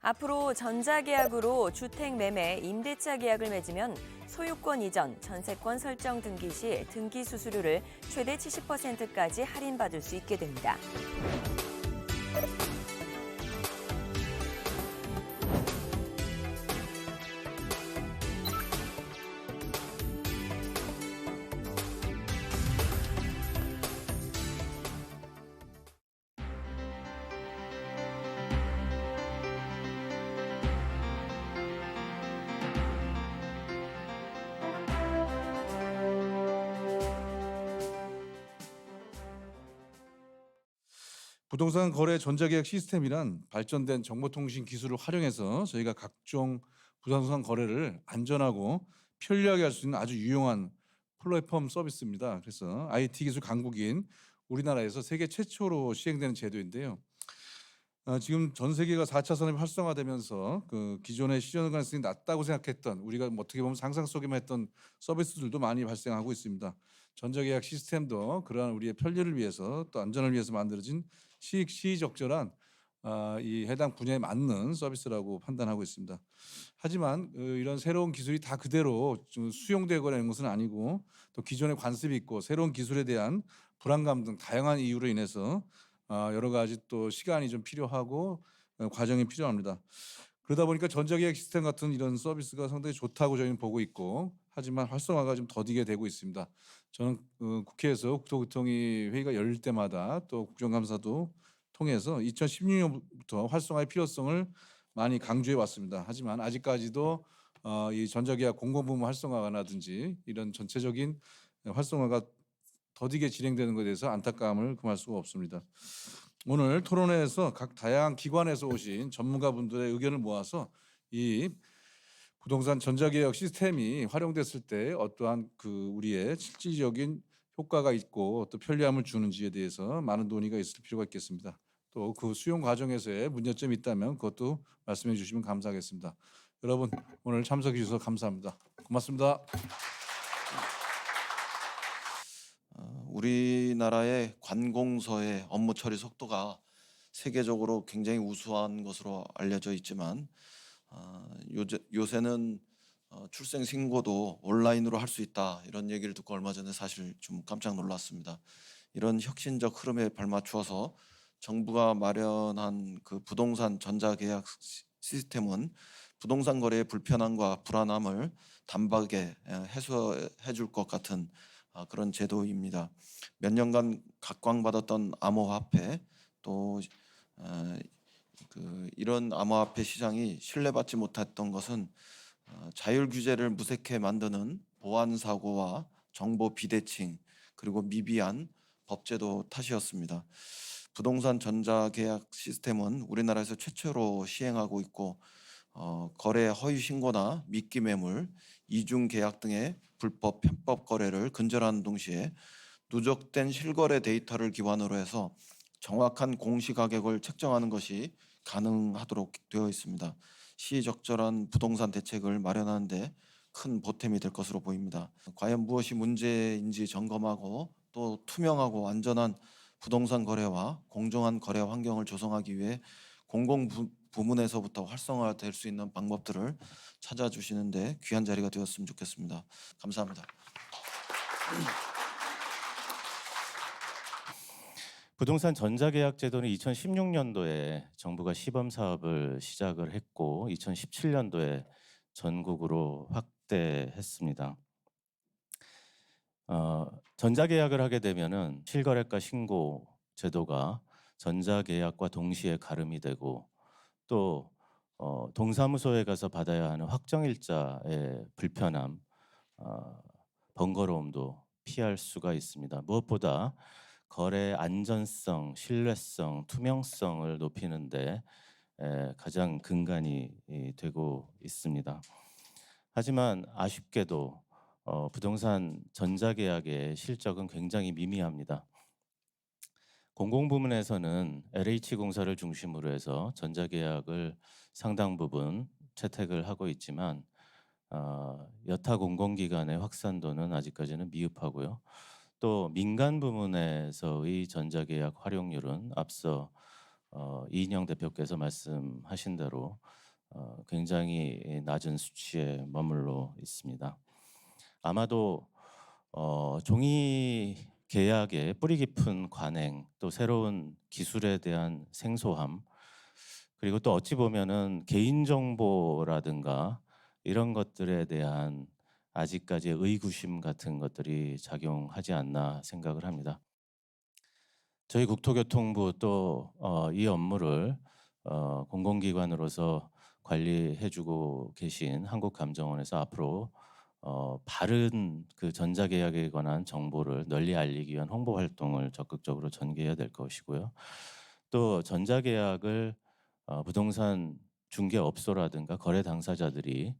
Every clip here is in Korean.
앞으로 전자계약으로 주택 매매, 임대차 계약을 맺으면 소유권 이전, 전세권 설정 등기 시 등기 수수료를 최대 70%까지 할인받을 수 있게 됩니다. 부동산 거래 전자계약 시스템이란 발전된 정보통신 기술을 활용해서 저희가 각종 부동산 거래를 안전하고 편리하게 할 수 있는 아주 유용한 플랫폼 서비스입니다. 그래서 IT 기술 강국인 우리나라에서 세계 최초로 시행되는 제도인데요. 지금 전 세계가 4차 산업이 활성화되면서 그 기존의 시전 가능성이 낮다고 생각했던 우리가 뭐 어떻게 보면 상상 속에만 했던 서비스들도 많이 발생하고 있습니다. 전자계약 시스템도 그러한 우리의 편리를 위해서 또 안전을 위해서 만들어진 시의적절한 이 해당 분야에 맞는 서비스라고 판단하고 있습니다. 하지만 이런 새로운 기술이 다 그대로 좀 수용되거나 이런 것은 아니고 또 기존의 관습이 있고 새로운 기술에 대한 불안감 등 다양한 이유로 인해서 여러 가지 또 시간이 좀 필요하고 과정이 필요합니다. 그러다 보니까 전자계약 시스템 같은 이런 서비스가 상당히 좋다고 저희는 보고 있고 하지만 활성화가 좀 더디게 되고 있습니다. 저는 국회에서 국토교통위 회의가 열릴 때마다 또 국정감사도 통해서 2016년부터 활성화의 필요성을 많이 강조해 왔습니다. 하지만 아직까지도 이 전자계약 공공부문 활성화라든지 이런 전체적인 활성화가 더디게 진행되는 것에 대해서 안타까움을 금할 수가 없습니다. 오늘 토론회에서 각 다양한 기관에서 오신 전문가분들의 의견을 모아서 이 부동산 전자계약 시스템이 활용됐을 때 어떠한 그 우리의 실질적인 효과가 있고 또 편리함을 주는지에 대해서 많은 논의가 있을 필요가 있겠습니다. 또 그 수용 과정에서의 문제점이 있다면 그것도 말씀해 주시면 감사하겠습니다. 여러분 오늘 참석해 주셔서 감사합니다. 고맙습니다. 우리나라의 관공서의 업무 처리 속도가 세계적으로 굉장히 우수한 것으로 알려져 있지만 요새는 출생 신고도 온라인으로 할 수 있다 이런 얘기를 듣고 얼마 전에 사실 좀 깜짝 놀랐습니다. 이런 혁신적 흐름에 발맞추어서 정부가 마련한 그 부동산 전자계약 시스템은 부동산 거래의 불편함과 불안함을 단박에 해소해 줄 것 같은 그런 제도입니다. 몇 년간 각광받았던 암호화폐 또 이런 암호화폐 시장이 신뢰받지 못했던 것은 자율 규제를 무색해 만드는 보안 사고와 정보 비대칭 그리고 미비한 법제도 탓이었습니다. 부동산 전자계약 시스템은 우리나라에서 최초로 시행하고 있고 거래 허위 신고나 미끼 매물, 이중 계약 등의 불법 편법 거래를 근절하는 동시에 누적된 실거래 데이터를 기반으로 해서 정확한 공시가격을 책정하는 것이 가능하도록 되어 있습니다. 시의적절한 부동산 대책을 마련하는 데 큰 보탬이 될 것으로 보입니다. 과연 무엇이 문제인지 점검하고 또 투명하고 안전한 부동산 거래와 공정한 거래 환경을 조성하기 위해 공공부문에서부터 활성화될 수 있는 방법들을 찾아주시는데 귀한 자리가 되었으면 좋겠습니다. 감사합니다. 부동산 전자계약 제도는 2016년도에 정부가 시범 사업을 시작을 했고 2017년도에 전국으로 확대했습니다. 전자계약을 하게 되면은 실거래가 신고 제도가 전자계약과 동시에 가름이 되고 또 동사무소에 가서 받아야 하는 확정일자의 불편함, 번거로움도 피할 수가 있습니다. 무엇보다 거래 안전성, 신뢰성, 투명성을 높이는데 가장 근간이 되고 있습니다. 하지만 아쉽게도 부동산 전자계약의 실적은 굉장히 미미합니다. 공공부문에서는 LH공사를 중심으로 해서 전자계약을 상당 부분 채택을 하고 있지만 여타 공공기관의 확산도는 아직까지는 미흡하고요. 또 민간 부문에서의 전자계약 활용률은 앞서 이인영 대표께서 말씀하신 대로 굉장히 낮은 수치에 머물러 있습니다. 아마도 종이 계약의 뿌리 깊은 관행, 또 새로운 기술에 대한 생소함, 그리고 또 어찌 보면은 개인정보라든가 이런 것들에 대한 아직까지의 의구심 같은 것들이 작용하지 않나 생각을 합니다. 저희 국토교통부 또 이 업무를 공공기관으로서 관리해주고 계신 한국감정원에서 앞으로 바른 그 전자계약에 관한 정보를 널리 알리기 위한 홍보 활동을 적극적으로 전개해야 될 것이고요. 또 전자계약을 부동산 중개업소라든가 거래 당사자들이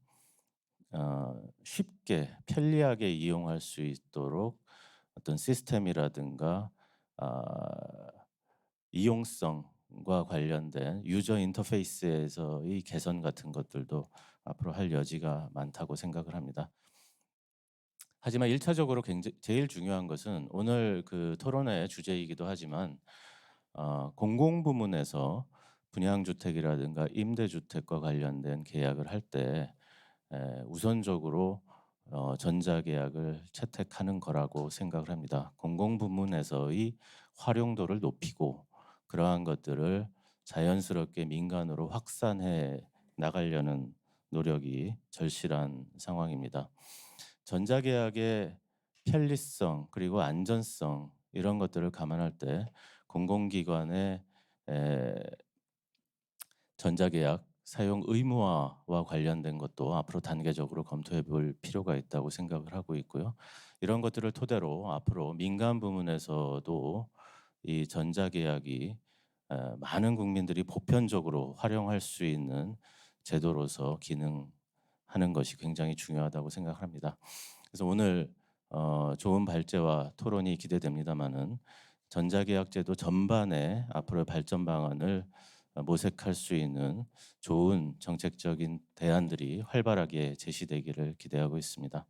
쉽게 편리하게 이용할 수 있도록 어떤 시스템이라든가 이용성과 관련된 유저 인터페이스에서의 개선 같은 것들도 앞으로 할 여지가 많다고 생각을 합니다. 하지만 1차적으로 제일 중요한 것은 오늘 그 토론회 주제이기도 하지만 공공부문에서 분양주택이라든가 임대주택과 관련된 계약을 할 때 우선적으로 전자계약을 채택하는 거라고 생각을 합니다. 공공부문에서의 활용도를 높이고 그러한 것들을 자연스럽게 민간으로 확산해 나가려는 노력이 절실한 상황입니다. 전자계약의 편리성 그리고 안전성 이런 것들을 감안할 때 공공기관의 전자계약 사용 의무화와 관련된 것도 앞으로 단계적으로 검토해 볼 필요가 있다고 생각을 하고 있고요. 이런 것들을 토대로 앞으로 민간 부문에서도 이 전자계약이 많은 국민들이 보편적으로 활용할 수 있는 제도로서 기능하는 것이 굉장히 중요하다고 생각합니다. 그래서 오늘 좋은 발제와 토론이 기대됩니다마는 전자계약제도 전반의 앞으로의 발전 방안을 모색할 수 있는 좋은 정책적인 대안들이 활발하게 제시되기를 기대하고 있습니다.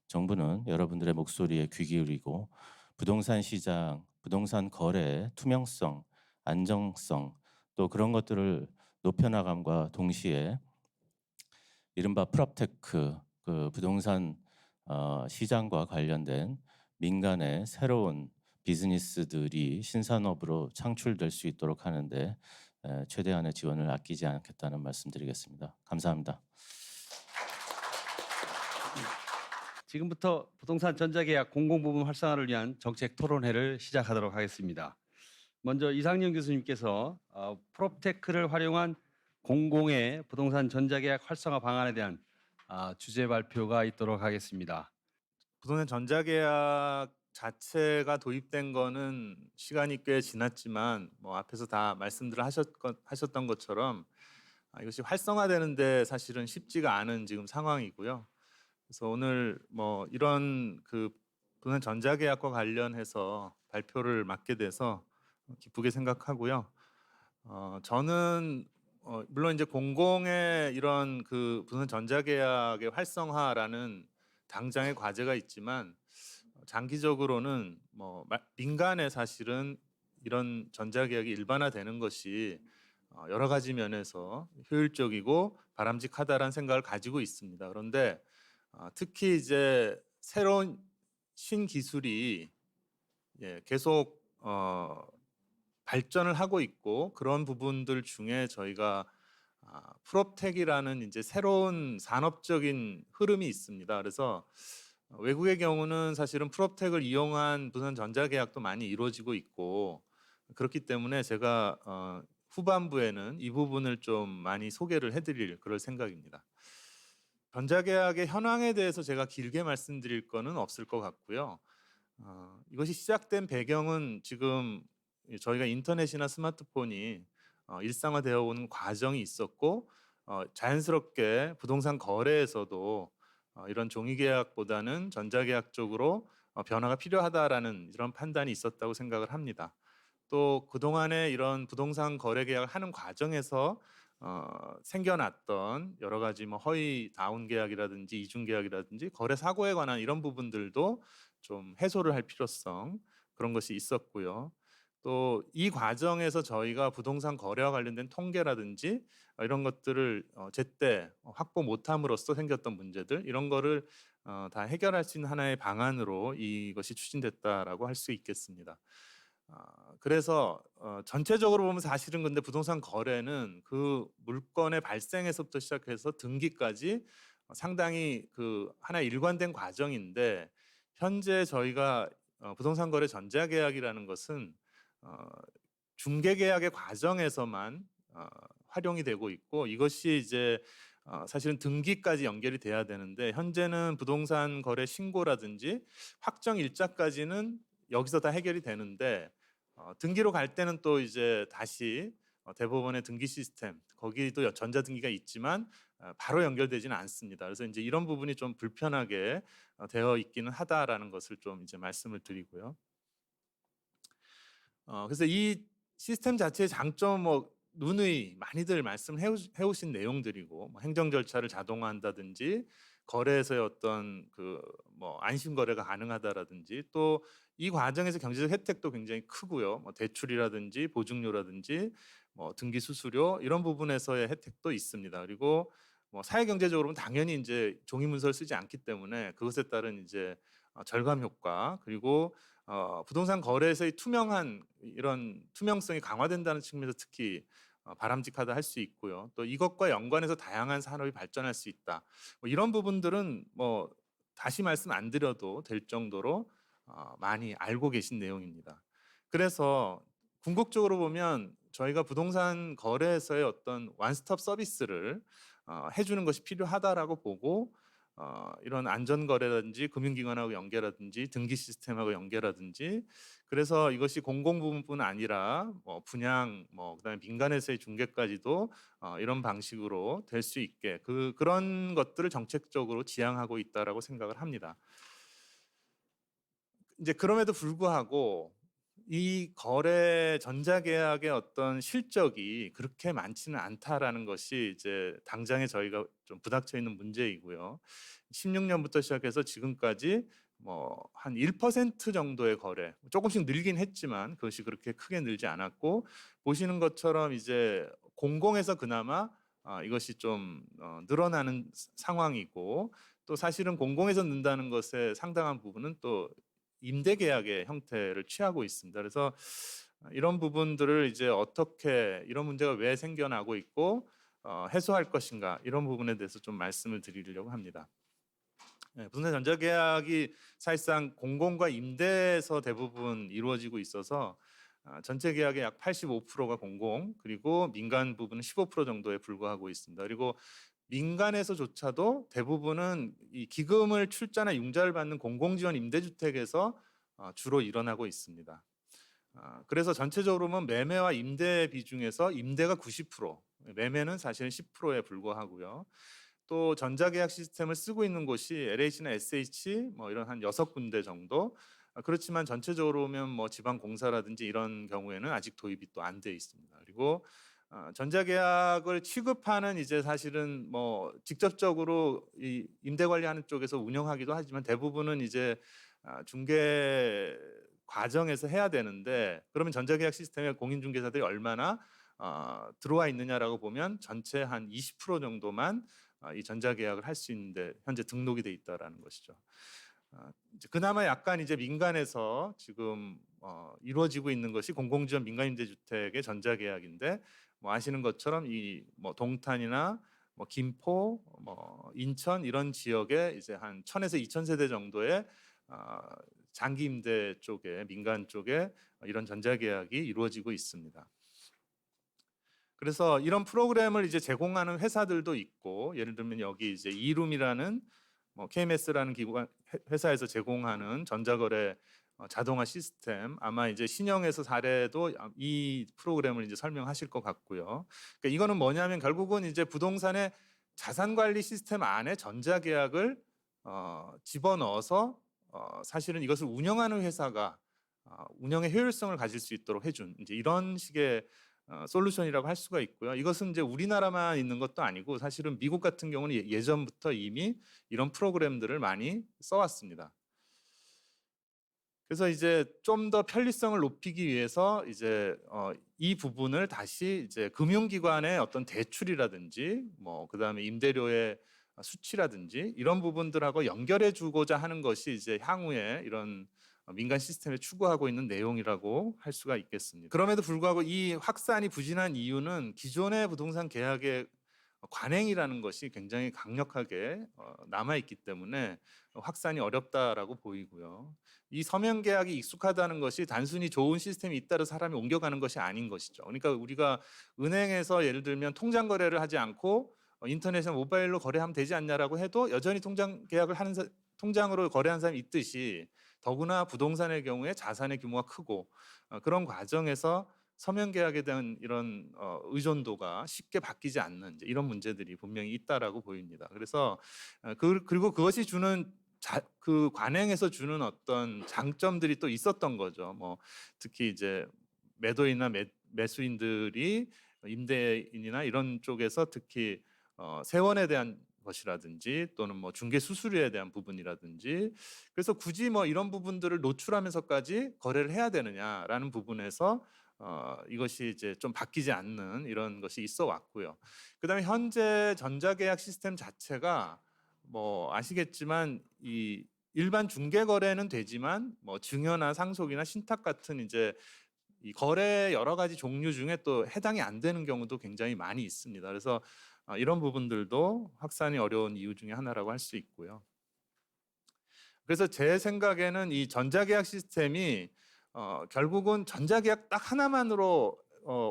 정부는 여러분들의 목소리에 귀 기울이고 부동산 시장, 부동산 거래의 투명성, 안정성 또 그런 것들을 높여나감과 동시에 이른바 프롭테크 그 부동산 시장과 관련된 민간의 새로운 비즈니스들이 신산업으로 창출될 수 있도록 하는데 최대한의 지원을 아끼지 않겠다는 말씀드리겠습니다. 감사합니다. 지금부터 부동산 전자계약 공공부문 활성화를 위한 정책 토론회를 시작하도록 하겠습니다. 먼저 이상윤 교수님께서 프롭테크를 활용한 공공의 부동산 전자계약 활성화 방안에 대한 주제 발표가 있도록 하겠습니다. 부동산 전자계약 자체가 도입된 거는 시간이 꽤 지났지만 뭐 앞에서 다 말씀들을 하셨던 것처럼 이것이 활성화되는데 사실은 쉽지가 않은 지금 상황이고요. 그래서 오늘 뭐 이런 그 부동산 전자계약과 관련해서 발표를 맡게 돼서 기쁘게 생각하고요. 저는 물론 이제 공공의 이런 그 부동산 전자계약의 활성화라는 당장의 과제가 있지만 장기적으로는 뭐 민간에 사실은 이런 전자계약이 일반화되는 것이 여러 가지 면에서 효율적이고 바람직하다라는 생각을 가지고 있습니다. 그런데 특히 이제 새로운 신기술이 계속 발전을 하고 있고 그런 부분들 중에 저희가 프롭텍이라는 이제 새로운 산업적인 흐름이 있습니다. 그래서 외국의 경우는 사실은 프롭텍을 이용한 부동산 전자계약도 많이 이루어지고 있고 그렇기 때문에 제가 후반부에는 이 부분을 좀 많이 소개를 해드릴 그럴 생각입니다. 전자계약의 현황에 대해서 제가 길게 말씀드릴 거는 없을 것 같고요. 이것이 시작된 배경은 지금 저희가 인터넷이나 스마트폰이 일상화되어 오는 과정이 있었고 자연스럽게 부동산 거래에서도 이런 종이계약보다는 전자계약 쪽으로 변화가 필요하다라는 이런 판단이 있었다고 생각을 합니다. 또 그동안에 이런 부동산 거래 계약을 하는 과정에서 생겨났던 여러 가지 뭐 허위 다운 계약이라든지 이중 계약이라든지 거래 사고에 관한 이런 부분들도 좀 해소를 할 필요성 그런 것이 있었고요. 또 이 과정에서 저희가 부동산 거래와 관련된 통계라든지 이런 것들을 제때 확보 못함으로써 생겼던 문제들 이런 거를 다 해결할 수 있는 하나의 방안으로 이것이 추진됐다라고 할 수 있겠습니다. 그래서 전체적으로 보면 사실은 근데 부동산 거래는 그 물건의 발생에서부터 시작해서 등기까지 상당히 그 하나의 일관된 과정인데 현재 저희가 부동산 거래 전자계약이라는 것은 중개계약의 과정에서만 활용이 되고 있고 이것이 이제 사실은 등기까지 연결이 돼야 되는데 현재는 부동산 거래 신고라든지 확정 일자까지는 여기서 다 해결이 되는데 등기로 갈 때는 또 이제 다시 대법원의 등기 시스템 거기도 전자등기가 있지만 바로 연결되지는 않습니다. 그래서 이제 이런 부분이 좀 불편하게 되어 있기는 하다라는 것을 좀 이제 말씀을 드리고요. 그래서 이 시스템 자체의 장점 뭐 누누이 많이들 말씀해 오신 내용들이고 뭐 행정 절차를 자동화한다든지 거래에서의 어떤 그 뭐 안심 거래가 가능하다라든지 또 이 과정에서 경제적 혜택도 굉장히 크고요. 뭐 대출이라든지 보증료라든지 뭐 등기 수수료 이런 부분에서의 혜택도 있습니다. 그리고 뭐 사회 경제적으로는 당연히 이제 종이 문서를 쓰지 않기 때문에 그것에 따른 이제 절감 효과 그리고 부동산 거래에서의 투명한 이런 투명성이 강화된다는 측면에서 특히 바람직하다 할 수 있고요. 또 이것과 연관해서 다양한 산업이 발전할 수 있다. 뭐 이런 부분들은 뭐 다시 말씀 안 드려도 될 정도로 많이 알고 계신 내용입니다. 그래서 궁극적으로 보면 저희가 부동산 거래에서의 어떤 원스톱 서비스를 해주는 것이 필요하다라고 보고 이런 안전거래라든지 금융기관하고 연계라든지 등기 시스템하고 연계라든지 그래서 이것이 공공부문뿐 아니라 뭐 분양 뭐 그다음에 민간에서의 중개까지도 이런 방식으로 될 수 있게 그런 것들을 정책적으로 지향하고 있다라고 생각을 합니다. 이제 그럼에도 불구하고 이 거래 전자계약의 어떤 실적이 그렇게 많지는 않다라는 것이 이제 당장에 저희가 좀 부닥쳐 있는 문제이고요. 16년부터 시작해서 지금까지 뭐 한 1% 정도의 거래, 조금씩 늘긴 했지만 그것이 그렇게 크게 늘지 않았고 보시는 것처럼 이제 공공에서 그나마 이것이 좀 늘어나는 상황이고 또 사실은 공공에서 는다는 것의 상당한 부분은 또 임대 계약의 형태를 취하고 있습니다. 그래서 이런 부분들을 이제 어떻게 이런 문제가 왜 생겨나고 있고 해소할 것인가 이런 부분에 대해서 좀 말씀을 드리려고 합니다. 부동산 전자계약이 사실상 공공과 임대에서 대부분 이루어지고 있어서 전체 계약의 약 85%가 공공 그리고 민간 부분은 15% 정도에 불과하고 있습니다. 그리고 민간에서조차도 대부분은 이 기금을 출자나 융자를 받는 공공지원 임대주택에서 주로 일어나고 있습니다. 그래서 전체적으로 보면 매매와 임대 비중에서 임대가 90%, 매매는 사실은 10%에 불과하고요. 또 전자계약 시스템을 쓰고 있는 곳이 LH나 SH 뭐 이런 한 6군데 정도. 그렇지만 전체적으로 보면 뭐 지방공사라든지 이런 경우에는 아직 도입이 또 안 돼 있습니다. 그리고 전자계약을 취급하는 이제 사실은 뭐 직접적으로 이 임대 관리하는 쪽에서 운영하기도 하지만 대부분은 이제 중개 과정에서 해야 되는데 그러면 전자계약 시스템에 공인중개사들이 얼마나 들어와 있느냐라고 보면 전체 한 20% 정도만 이 전자계약을 할 수 있는데 현재 등록이 돼 있다라는 것이죠. 이제 그나마 약간 이제 민간에서 지금 이루어지고 있는 것이 공공지원 민간임대주택의 전자계약인데 뭐 아시는 것처럼 이 뭐 동탄이나 뭐 김포, 뭐 인천 이런 지역에 이제 한 1,000에서 2,000세대 정도의 장기 임대 쪽에 민간 쪽에 이런 전자계약이 이루어지고 있습니다. 그래서 이런 프로그램을 이제 제공하는 회사들도 있고 예를 들면 여기 이제 이룸이라는 뭐 KMS라는 기관 회사에서 제공하는 전자거래 자동화 시스템 아마 이제 신영에서 사례도 이 프로그램을 이제 설명하실 것 같고요. 그러니까 이거는 뭐냐면 결국은 이제 부동산의 자산관리 시스템 안에 전자계약을 집어넣어서 사실은 이것을 운영하는 회사가 운영의 효율성을 가질 수 있도록 해준 이제 이런 식의 솔루션이라고 할 수가 있고요. 이것은 이제 우리나라만 있는 것도 아니고 사실은 미국 같은 경우는 예전부터 이미 이런 프로그램들을 많이 써왔습니다. 그래서 이제 좀 더 편리성을 높이기 위해서 이제 이 부분을 다시 이제 금융기관의 어떤 대출이라든지 뭐 그다음에 임대료의 수치라든지 이런 부분들하고 연결해 주고자 하는 것이 이제 향후에 이런 민간 시스템에 추구하고 있는 내용이라고 할 수가 있겠습니다. 그럼에도 불구하고 이 확산이 부진한 이유는 기존의 부동산 계약의 관행이라는 것이 굉장히 강력하게 남아 있기 때문에 확산이 어렵다라고 보이고요. 이 서면 계약이 익숙하다는 것이 단순히 좋은 시스템이 있다고 사람이 옮겨가는 것이 아닌 것이죠. 그러니까 우리가 은행에서 예를 들면 통장 거래를 하지 않고 인터넷에 모바일로 거래하면 되지 않냐라고 해도 여전히 통장 계약을 하는 통장으로 거래하는 사람이 있듯이 더구나 부동산의 경우에 자산의 규모가 크고 그런 과정에서 서면 계약에 대한 이런 의존도가 쉽게 바뀌지 않는 이제 이런 문제들이 분명히 있다라고 보입니다. 그래서 그리고 그것이 주는 그 관행에서 주는 어떤 장점들이 또 있었던 거죠. 뭐 특히 이제 매도인이나 매수인들이 임대인이나 이런 쪽에서 특히 세원에 대한 것이라든지 또는 뭐 중개 수수료에 대한 부분이라든지 그래서 굳이 뭐 이런 부분들을 노출하면서까지 거래를 해야 되느냐라는 부분에서 이것이 이제 좀 바뀌지 않는 이런 것이 있어 왔고요. 그다음에 현재 전자계약 시스템 자체가 뭐 아시겠지만 이 일반 중개 거래는 되지만 뭐 증여나 상속이나 신탁 같은 이제 이 거래 여러 가지 종류 중에 또 해당이 안 되는 경우도 굉장히 많이 있습니다. 그래서 이런 부분들도 확산이 어려운 이유 중에 하나라고 할 수 있고요. 그래서 제 생각에는 이 전자계약 시스템이 결국은 전자계약 딱 하나만으로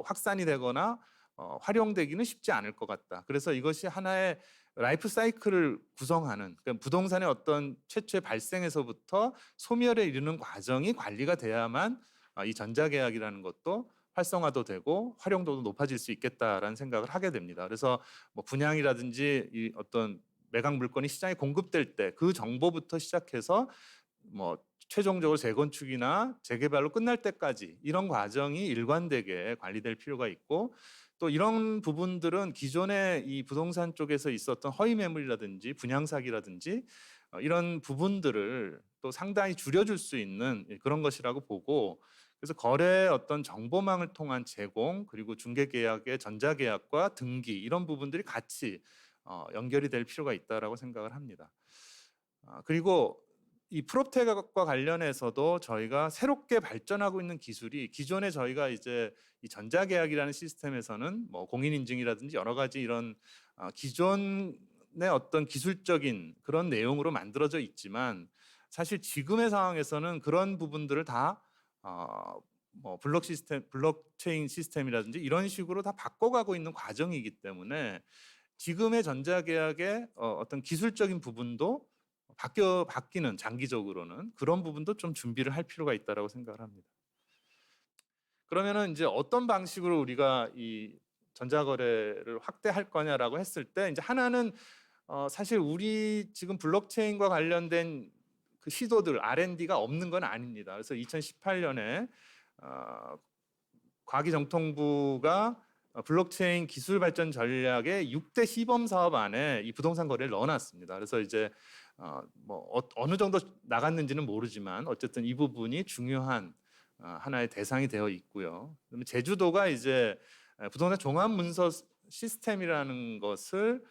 확산이 되거나 활용되기는 쉽지 않을 것 같다. 그래서 이것이 하나의 라이프 사이클을 구성하는 그러니까 부동산의 어떤 최초의 발생에서부터 소멸에 이르는 과정이 관리가 돼야만 이 전자계약이라는 것도 활성화도 되고 활용도도 높아질 수 있겠다라는 생각을 하게 됩니다. 그래서 뭐 분양이라든지 이 어떤 매각 물건이 시장에 공급될 때 그 정보부터 시작해서 뭐 최종적으로 재건축이나 재개발로 끝날 때까지 이런 과정이 일관되게 관리될 필요가 있고 또 이런 부분들은 기존에 이 부동산 쪽에서 있었던 허위 매물이라든지 분양 사기라든지 이런 부분들을 또 상당히 줄여줄 수 있는 그런 것이라고 보고 그래서 거래의 어떤 정보망을 통한 제공 그리고 중개계약의 전자계약과 등기 이런 부분들이 같이 연결이 될 필요가 있다라고 생각을 합니다. 그리고 이 프롭텍과 관련해서도 저희가 새롭게 발전하고 있는 기술이 기존에 저희가 이제 이 전자계약이라는 시스템에서는 뭐 공인인증이라든지 여러 가지 이런 기존의 어떤 기술적인 그런 내용으로 만들어져 있지만 사실 지금의 상황에서는 그런 부분들을 다 뭐 블록체인 시스템이라든지 이런 식으로 다 바꿔가고 있는 과정이기 때문에 지금의 전자계약의 어떤 기술적인 부분도 바뀌는 장기적으로는 그런 부분도 좀 준비를 할 필요가 있다라고 생각을 합니다. 그러면은 이제 어떤 방식으로 우리가 이 전자거래를 확대할 거냐라고 했을 때 이제 하나는 사실 우리 지금 블록체인과 관련된 그 시도들 R&D가 없는 건 아닙니다. 그래서 2018년에 과기정통부가 블록체인 기술 발전 전략의 6대 시범 사업 안에 이 부동산 거래를 넣어놨습니다. 그래서 이제 어느 정도 나갔는지는 모르지만 어쨌든 이 부분이 중요한 하나의 대상이 되어 있고요. 그러면 제주도가 이제 부동산 종합 문서 시스템이라는 것을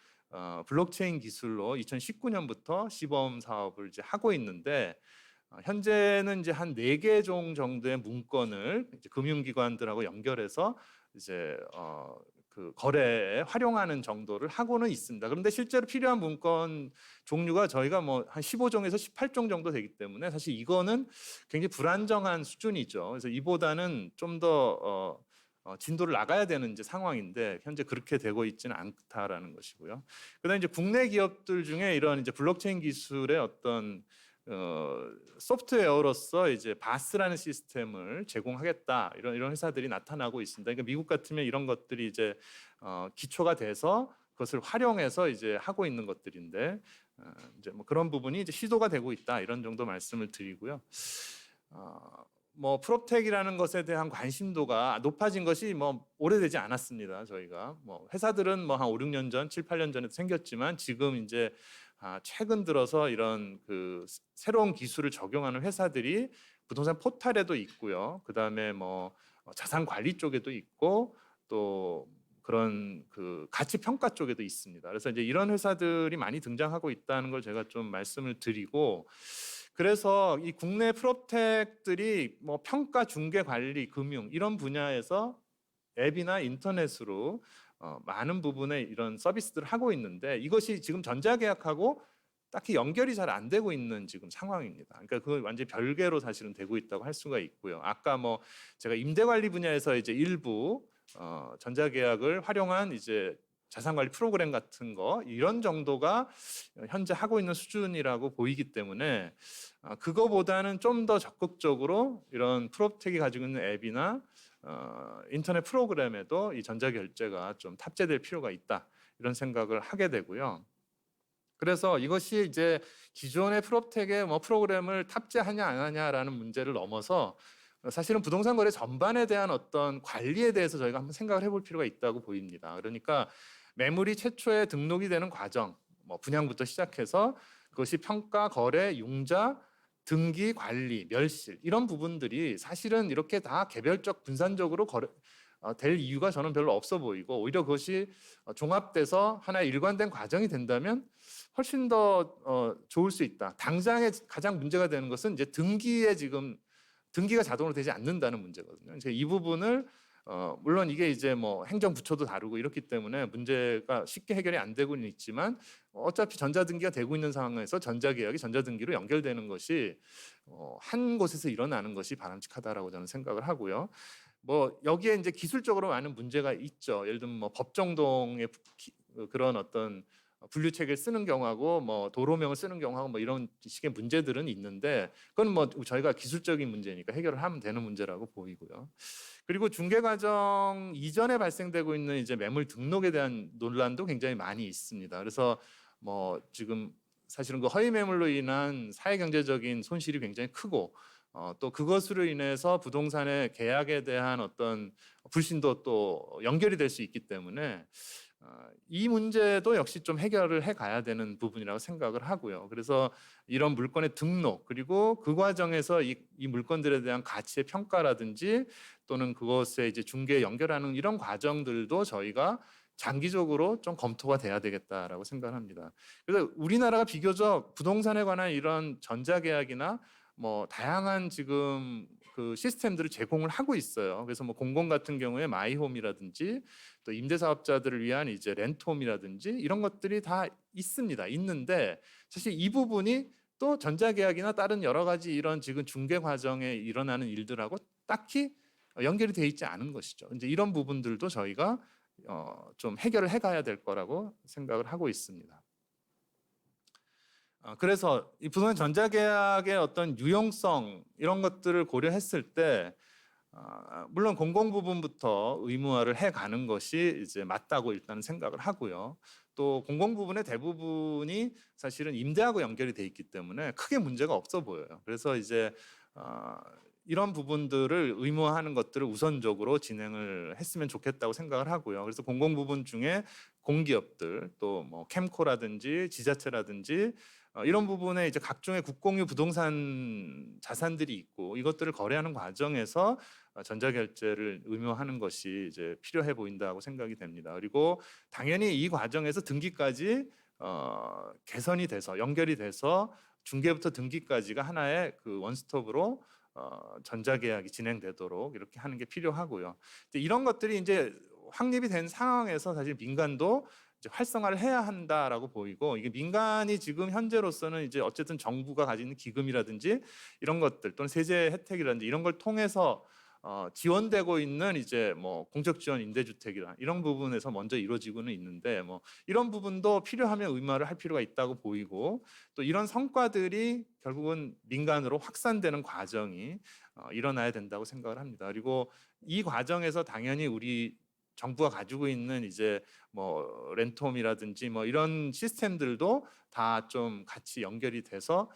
블록체인 기술로 2019년부터 시범 사업을 이제 하고 있는데 현재는 이제 한 4개 종 정도의 문건을 이제 금융기관들하고 연결해서 이제 그 거래에 활용하는 정도를 하고는 있습니다. 그런데 실제로 필요한 문건 종류가 저희가 뭐 한 15종에서 18종 정도 되기 때문에 사실 이거는 굉장히 불안정한 수준이죠. 그래서 이보다는 좀 더 진도를 나가야 되는 이제 상황인데 현재 그렇게 되고 있지는 않다라는 것이고요. 그다음에 이제 국내 기업들 중에 이런 이제 블록체인 기술의 어떤 소프트웨어로서 이제 바스라는 시스템을 제공하겠다 이런 회사들이 나타나고 있습니다. 그러니까 미국 같으면 이런 것들이 이제 기초가 돼서 그것을 활용해서 이제 하고 있는 것들인데 이제 뭐 그런 부분이 이제 시도가 되고 있다 이런 정도 말씀을 드리고요. 뭐 프롭텍이라는 것에 대한 관심도가 높아진 것이 뭐 오래되지 않았습니다. 저희가 뭐 회사들은 뭐 한 5, 6년 전, 7, 8년 전에 생겼지만 지금 이제 최근 들어서 이런 그 새로운 기술을 적용하는 회사들이 부동산 포탈에도 있고요. 그다음에 뭐 자산 관리 쪽에도 있고 또 그런 그 가치 평가 쪽에도 있습니다. 그래서 이제 이런 회사들이 많이 등장하고 있다는 걸 제가 좀 말씀을 드리고, 그래서 이 국내 프롭텍들이 뭐 평가, 중개, 관리, 금융 이런 분야에서 앱이나 인터넷으로 많은 부분의 이런 서비스들을 하고 있는데, 이것이 지금 전자계약하고 딱히 연결이 잘 안 되고 있는 지금 상황입니다. 그러니까 그걸 완전히 별개로 사실은 되고 있다고 할 수가 있고요. 아까 뭐 제가 임대관리 분야에서 이제 일부 전자계약을 활용한 이제 자산관리 프로그램 같은 거 이런 정도가 현재 하고 있는 수준이라고 보이기 때문에 그거보다는 좀 더 적극적으로 이런 프롭텍이 가지고 있는 앱이나 인터넷 프로그램에도 이 전자결제가 좀 탑재될 필요가 있다, 이런 생각을 하게 되고요. 그래서 이것이 이제 기존의 프롭텍의 뭐 프로그램을 탑재하냐 안 하냐라는 문제를 넘어서 사실은 부동산 거래 전반에 대한 어떤 관리에 대해서 저희가 한번 생각을 해볼 필요가 있다고 보입니다. 그러니까 매물이 최초에 등록이 되는 과정, 뭐 분양부터 시작해서 그것이 평가, 거래, 융자, 등기, 관리, 멸실 이런 부분들이 사실은 이렇게 다 개별적 분산적으로 될 이유가 저는 별로 없어 보이고, 오히려 그것이 종합돼서 하나의 일관된 과정이 된다면 훨씬 더 좋을 수 있다. 당장에 가장 문제가 되는 것은 이제 등기가 자동으로 되지 않는다는 문제거든요. 그래서 이 부분을 물론 이게 이제 뭐 행정부처도 다르고 이렇기 때문에 문제가 쉽게 해결이 안 되고는 있지만, 어차피 전자등기가 되고 있는 상황에서 전자계약이 전자등기로 연결되는 것이 한 곳에서 일어나는 것이 바람직하다라고 저는 생각을 하고요. 뭐 여기에 이제 기술적으로 많은 문제가 있죠. 예를 들면 뭐 법정동의 그런 어떤 분류체계를 쓰는 경우하고 뭐 도로명을 쓰는 경우하고 뭐 이런 식의 문제들은 있는데, 그건 뭐 저희가 기술적인 문제니까 해결을 하면 되는 문제라고 보이고요. 그리고 중개 과정 이전에 발생되고 있는 이제 매물 등록에 대한 논란도 굉장히 많이 있습니다. 그래서 뭐 지금 사실은 그 허위 매물로 인한 사회 경제적인 손실이 굉장히 크고, 또 그것으로 인해서 부동산의 계약에 대한 어떤 불신도 또 연결이 될 수 있기 때문에 이 문제도 역시 좀 해결을 해 가야 되는 부분이라고 생각을 하고요. 그래서 이런 물건의 등록, 그리고 그 과정에서 이 물건들에 대한 가치의 평가라든지 또는 그것에 이제 중개에 연결하는 이런 과정들도 저희가 장기적으로 좀 검토가 돼야 되겠다라고 생각합니다. 그래서 우리나라가 비교적 부동산에 관한 이런 전자계약이나 뭐 다양한 지금 그 시스템들을 제공을 하고 있어요. 그래서 뭐 공공 같은 경우에 마이홈이라든지 또 임대사업자들을 위한 이제 렌트홈이라든지 이런 것들이 다 있습니다. 있는데 사실 이 부분이 또 전자계약이나 다른 여러 가지 이런 지금 중개 과정에 일어나는 일들하고 딱히 연결이 돼 있지 않은 것이죠. 이제 이런 부분들도 저희가 좀 해결을 해가야 될 거라고 생각을 하고 있습니다. 그래서 이 부동산 전자계약의 어떤 유용성 이런 것들을 고려했을 때 물론 공공 부분부터 의무화를 해가는 것이 이제 맞다고 일단 생각을 하고요. 또 공공 부분의 대부분이 사실은 임대하고 연결이 돼 있기 때문에 크게 문제가 없어 보여요. 그래서 이제 이런 부분들을 의무화하는 것들을 우선적으로 진행을 했으면 좋겠다고 생각을 하고요. 그래서 공공 부분 중에 공기업들 또 뭐 캠코라든지 지자체라든지 이런 부분에 이제 각종의 국공유 부동산 자산들이 있고 이것들을 거래하는 과정에서 전자결제를 의무화하는 것이 이제 필요해 보인다고 생각이 됩니다. 그리고 당연히 이 과정에서 등기까지 개선이 돼서 연결이 돼서 중개부터 등기까지가 하나의 그 원스톱으로 전자계약이 진행되도록 이렇게 하는 게 필요하고요. 이런 것들이 이제 확립이 된 상황에서 사실 민간도 이제 활성화를 해야 한다라고 보이고, 이게 민간이 지금 현재로서는 이제 어쨌든 정부가 가지는 기금이라든지 이런 것들 또는 세제 혜택이라든지 이런 걸 통해서 지원되고 있는 이제 뭐 공적 지원 임대주택이나 이런 부분에서 먼저 이루어지고는 있는데, 뭐 이런 부분도 필요하면 의무화를 할 필요가 있다고 보이고, 또 이런 성과들이 결국은 민간으로 확산되는 과정이 일어나야 된다고 생각을 합니다. 그리고 이 과정에서 당연히 우리 정부가 가지고 있는 이제 뭐 렌트홈이라든지 뭐 이런 시스템들도 다 좀 같이 연결이 돼서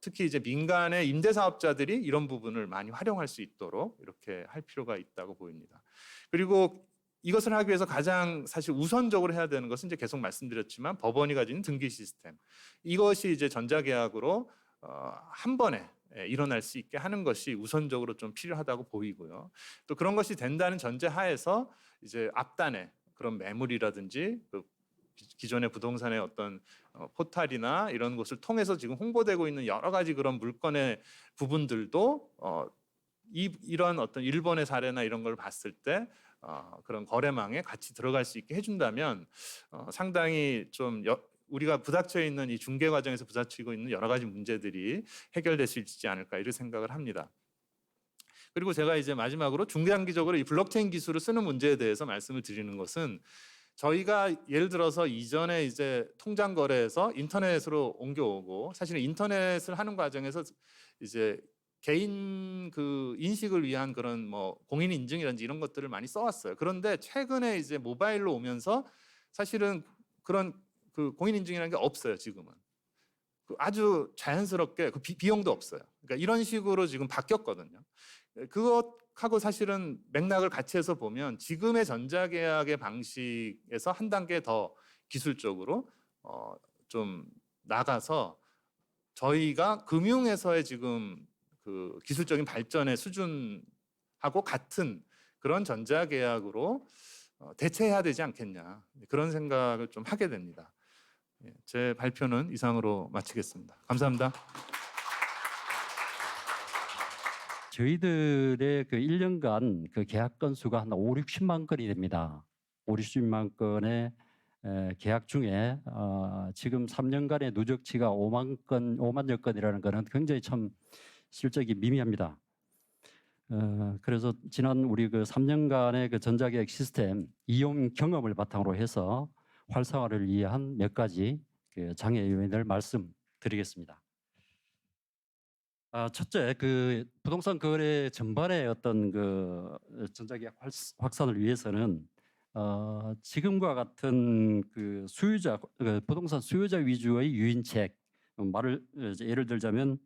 특히 이제 민간의 임대사업자들이 이런 부분을 많이 활용할 수 있도록 이렇게 할 필요가 있다고 보입니다. 그리고 이것을 하기 위해서 가장 사실 우선적으로 해야 되는 것은 이제 계속 말씀드렸지만 법원이 가지는 등기 시스템, 이것이 이제 전자계약으로 한 번에 일어날 수 있게 하는 것이 우선적으로 좀 필요하다고 보이고요. 또 그런 것이 된다는 전제 하에서 이제 앞단에 그런 매물이라든지 그 기존의 부동산의 어떤 포탈이나 이런 것을 통해서 지금 홍보되고 있는 여러 가지 그런 물건의 부분들도 이런 어떤 일본의 사례나 이런 걸 봤을 때 그런 거래망에 같이 들어갈 수 있게 해준다면 상당히 좀 우리가 부닥쳐 있는 이 중개 과정에서 부닥치고 있는 여러 가지 문제들이 해결될 수 있지 않을까 이런 생각을 합니다. 그리고 제가 이제 마지막으로 중장기적으로 이 블록체인 기술을 쓰는 문제에 대해서 말씀을 드리는 것은 저희가 예를 들어서 이전에 이제 통장 거래에서 인터넷으로 옮겨오고 사실은 인터넷을 하는 과정에서 이제 개인 그 인식을 위한 그런 뭐 공인 인증이라든지 이런 것들을 많이 써왔어요. 그런데 최근에 이제 모바일로 오면서 사실은 그런 그 공인 인증이라는 게 없어요. 지금은 아주 자연스럽게 그 비용도 없어요. 그러니까 이런 식으로 지금 바뀌었거든요. 그것하고 사실은 맥락을 같이 해서 보면 지금의 전자계약의 방식에서 한 단계 더 기술적으로 좀 나가서 저희가 금융에서의 지금 그 기술적인 발전의 수준하고 같은 그런 전자계약으로 대체해야 되지 않겠냐 그런 생각을 좀 하게 됩니다. 제 발표는 이상으로 마치겠습니다. 감사합니다. 저희들의 그 1년간 그 계약 건수가 한 5, 60만 건이 됩니다. 5, 60만 건의 계약 중에 지금 3년간의 누적치가 5만여 건이라는 것은 굉장히 참 실적이 미미합니다. 그래서 지난 우리 그 3년간의 그 전자계약 시스템 이용 경험을 바탕으로 해서 활성화를 위한 몇 가지 그 장애 요인을 말씀드리겠습니다. 첫째, 그 부동산 거래 전반의 어떤 그 전자계약 확산을 위해서는 지금과 같은 그 부동산 수요자 위주의 유인책 말을 예를 들자면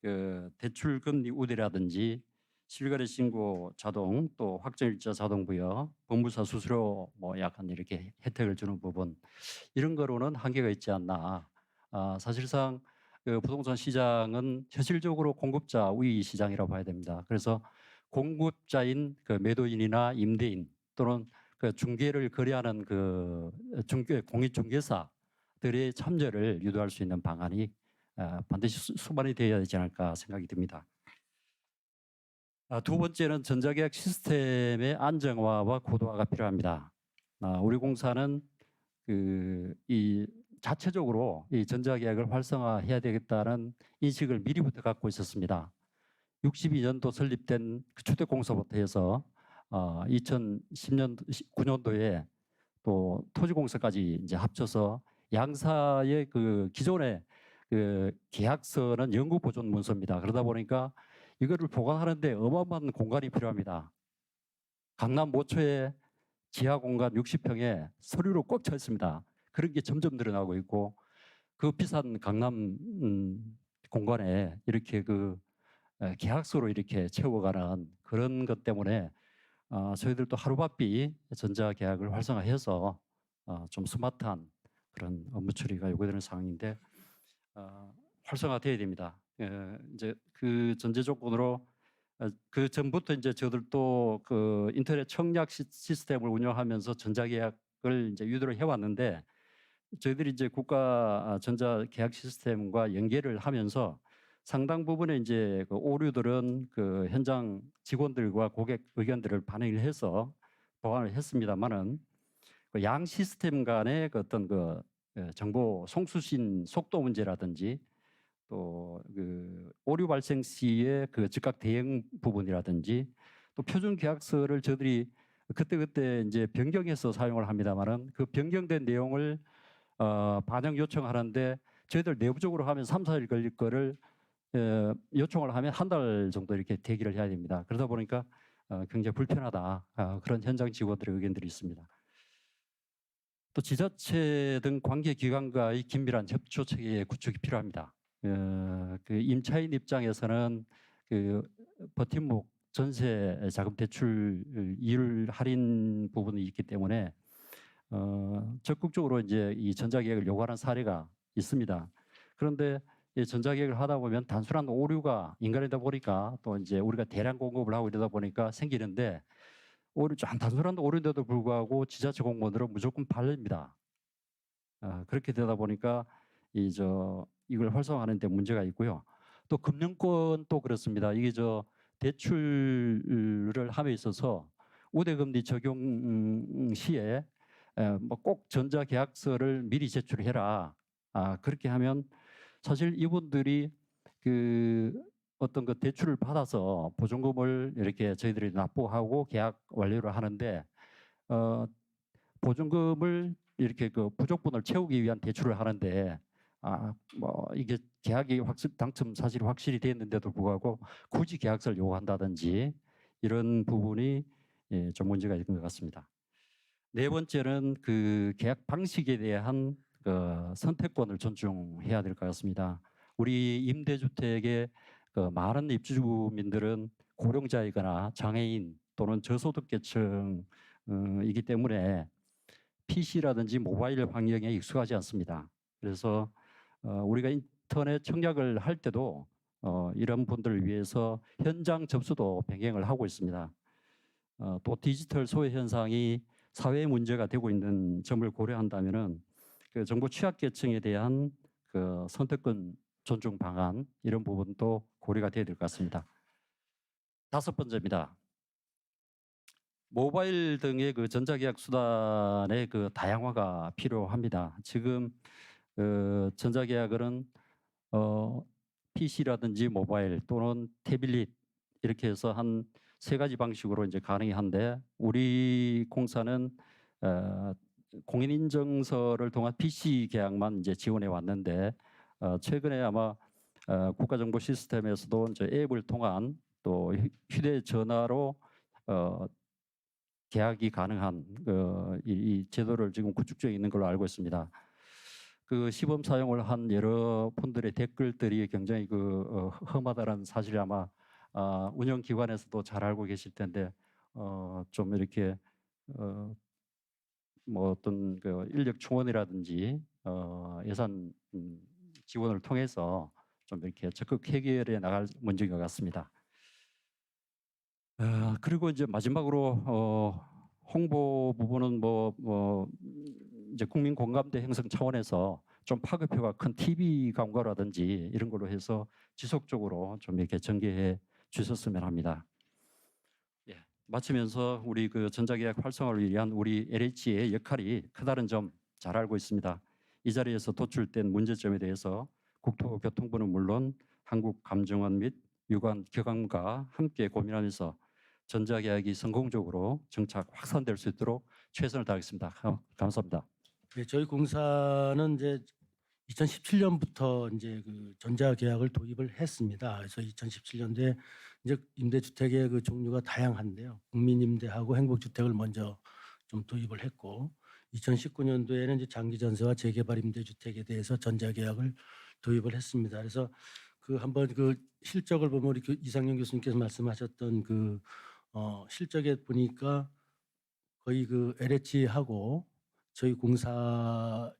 그 대출 금리 우대라든지 실거래 신고 자동 또 확정일자 자동 부여 법무사 수수료 뭐 약간 이렇게 혜택을 주는 부분 이런 거로는 한계가 있지 않나. 사실상 그 부동산 시장은 현실적으로 공급자 우위 시장이라고 봐야 됩니다. 그래서 공급자인 그 매도인이나 임대인 또는 그 중개를 거래하는 그 공인중개사들의 참여를 유도할 수 있는 방안이 반드시 수반이 되어야 되지 않을까 생각이 듭니다. 두 번째는 전자계약 시스템의 안정화와 고도화가 필요합니다. 우리 공사는 이 자체적으로 이 전자계약을 활성화해야 되겠다는 인식을 미리부터 갖고 있었습니다. 62년도 설립된 주택공사부터 해서 2010년 9년도에 또 토지공사까지 이제 합쳐서 양사의 그 기존의 그 계약서는 영구 보존 문서입니다. 그러다 보니까 이거를 보관하는데 어마어마한 공간이 필요합니다. 강남 모초에 지하 공간 60평에 서류로 꽉 차 있습니다. 그런 게 점점 늘어나고 있고 그 비싼 강남 공간에 이렇게 그 계약서로 이렇게 채워가는 그런 것 때문에 저희들도 하루바삐 전자계약을 활성화해서 좀 스마트한 그런 업무 처리가 요구되는 상황인데 활성화돼야 됩니다. 이제 그 전제 조건으로 그 전부터 이제 저들도 그 인터넷 청약 시스템을 운영하면서 전자계약을 이제 유도를 해왔는데 저희들이 이제 국가 전자계약 시스템과 연계를 하면서 상당 부분의 이제 그 오류들은 그 현장 직원들과 고객 의견들을 반영을 해서 보완을 했습니다만은 그 양 시스템 간의 그 어떤 그 정보 송수신 속도 문제라든지 또 그 오류 발생 시의 그 즉각 대응 부분이라든지 또 표준 계약서를 저들이 그때 이제 변경해서 사용을 합니다만은 그 변경된 내용을 반영 요청하는데 저희들 내부적으로 하면 3, 4일 걸릴 거를 요청을 하면 한 달 정도 이렇게 대기를 해야 됩니다. 그러다 보니까 굉장히 불편하다. 그런 현장 직원들의 의견들이 있습니다. 또 지자체 등 관계기관과의 긴밀한 협조 체계 구축이 필요합니다. 그 임차인 입장에서는 그 버팀목 전세 자금 대출 이율 할인 부분이 있기 때문에 적극적으로 이제 이 전자계약을 요구하는 사례가 있습니다. 그런데 이 전자기획을 하다 보면 단순한 오류가 인간이다 보니까 또 이제 우리가 대량 공급을 하고 이러다 보니까 생기는데 오류 좀 단순한 오류인데도 불구하고 지자체 공무원들은 무조건 팔립니다. 그렇게 되다 보니까 이걸 활성화하는 데 문제가 있고요. 또 금융권 또 그렇습니다. 이게 대출을 함에 있어서 우대금리 적용 시에 뭐 꼭 전자계약서를 미리 제출해라. 그렇게 하면 사실 이분들이 어떤 그 대출을 받아서 보증금을 이렇게 저희들이 납부하고 계약 완료를 하는데 보증금을 이렇게 그 부족분을 채우기 위한 대출을 하는데 뭐 이게 계약이 당첨 사실이 확실히 됐는데도 불구하고 굳이 계약서를 요구한다든지 이런 부분이 좀 문제가 있는 것 같습니다. 네 번째는 그 계약 방식에 대한 그 선택권을 존중해야 될 것 같습니다. 우리 임대주택의 그 많은 입주민들은 고령자이거나 장애인 또는 저소득계층이기 때문에 PC라든지 모바일 환경에 익숙하지 않습니다. 그래서 우리가 인터넷 청약을 할 때도 이런 분들을 위해서 현장 접수도 병행을 하고 있습니다. 또 디지털 소외 현상이 사회 문제가 되고 있는 점을 고려한다면은 그 정보 취약계층에 대한 그 선택권 존중 방안 이런 부분도 고려가 돼야 될 것 같습니다. 다섯 번째입니다. 모바일 등의 그 전자계약 수단의 그 다양화가 필요합니다. 지금 전자계약은 PC라든지 모바일 또는 태블릿 이렇게 해서 한 3가지 방식으로 이제 가능한데 우리 공사는 공인인증서를 통한 PC 계약만 이제 지원해 왔는데 최근에 아마 국가정보 시스템에서도 이제 앱을 통한 또 휴대전화로 계약이 가능한 이 제도를 지금 구축 중에 있는 걸로 알고 있습니다. 그 시범 사용을 한 여러 분들의 댓글들이 굉장히 험하다는 사실을 아마 운영기관에서도 잘 알고 계실 텐데 좀 이렇게 뭐 어떤 그 인력 충원이라든지 예산 지원을 통해서 좀 이렇게 적극 해결해 나갈 문제인 것 같습니다. 그리고 이제 마지막으로 홍보 부분은 이제 국민 공감대 형성 차원에서 좀 파급효과 큰 TV 광고라든지 이런 걸로 해서 지속적으로 좀 이렇게 전개해 주셨으면 합니다. 예, 마치면서 우리 그 전자계약 활성화를 위한 우리 LH의 역할이 크다는 점 잘 알고 있습니다. 이 자리에서 도출된 문제점에 대해서 국토교통부는 물론 한국감정원 및 유관 기관과 함께 고민하면서 전자계약이 성공적으로 정착 확산될 수 있도록 최선을 다하겠습니다. 감사합니다. 네, 저희 공사는 이제 2017년부터 이제 그 전자계약을 도입을 했습니다. 그래서 2017년도에 이제 임대주택의 그 종류가 다양한데요. 국민임대하고 행복주택을 먼저 좀 도입을 했고, 2019년도에는 이제 장기전세와 재개발 임대주택에 대해서 전자계약을 도입을 했습니다. 그래서 그 한번 그 실적을 보면 우리 이상영 교수님께서 말씀하셨던 그 실적에 보니까 거의 그 LH하고 저희 공사를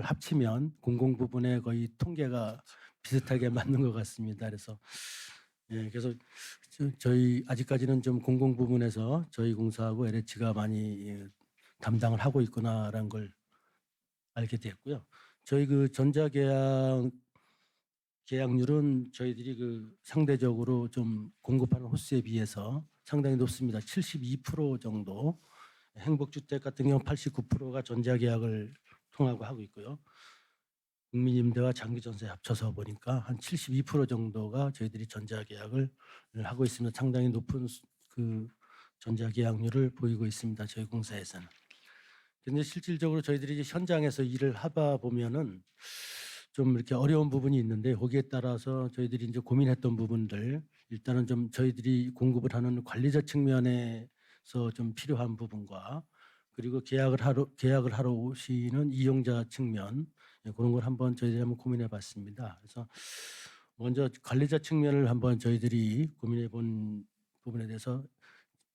합치면 공공 부분에 거의 통계가 비슷하게 맞는 것 같습니다. 그래서 그래서 저희 아직까지는 좀 공공 부분에서 저희 공사하고 LH가 많이 담당을 하고 있구나라는 걸 알게 됐고요. 저희 그 전자계약 계약률은 저희들이 그 상대적으로 좀 공급하는 호수에 비해서 상당히 높습니다. 72% 정도. 행복주택 같은 경우 89%가 전자계약을 통하고 하고 있고요. 국민임대와 장기전세 합쳐서 보니까 한 72% 정도가 저희들이 전자계약을 하고 있습니다. 상당히 높은 그 전자계약률을 보이고 있습니다. 저희 공사에서는. 근데 실질적으로 저희들이 이제 현장에서 일을 하다 보면은 좀 이렇게 어려운 부분이 있는데 거기에 따라서 저희들이 이제 고민했던 부분들 일단은 좀 저희들이 공급을 하는 관리자 측면에서 좀 필요한 부분과 그리고 계약을 하러 오시는 이용자 측면 그런 걸 한번 저희들이 한번 고민해봤습니다. 그래서 먼저 관리자 측면을 한번 저희들이 고민해본 부분에 대해서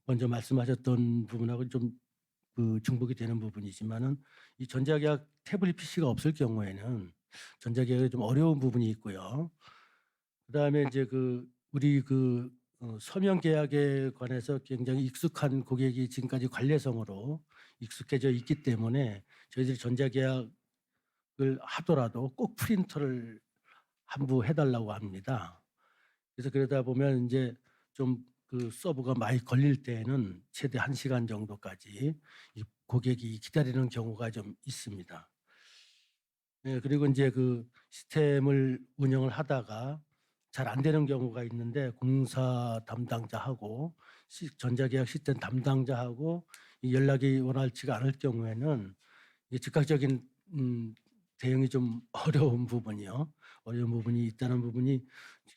먼저 말씀하셨던 부분하고 좀 그 중복이 되는 부분이지만은 이 전자계약 태블릿 PC가 없을 경우에는 전자계약이 좀 어려운 부분이 있고요. 그다음에 이제 우리 서명 계약에 관해서 굉장히 익숙한 고객이 지금까지 관례성으로 익숙해져 있기 때문에 저희들이 전자계약을 하더라도 꼭 프린터를 한부 해달라고 합니다. 그래서 그러다 보면 이제 좀 서버가 많이 걸릴 때에는 최대 1시간 정도까지 이 고객이 기다리는 경우가 좀 있습니다. 네, 그리고 이제 시스템을 운영을 하다가 잘 안 되는 경우가 있는데 공사 담당자하고 전자계약 시스템 담당자하고 이 연락이 원활치가 않을 경우에는 이 즉각적인 대응이 좀 어려운 부분이요. 어려운 부분이 있다는 부분이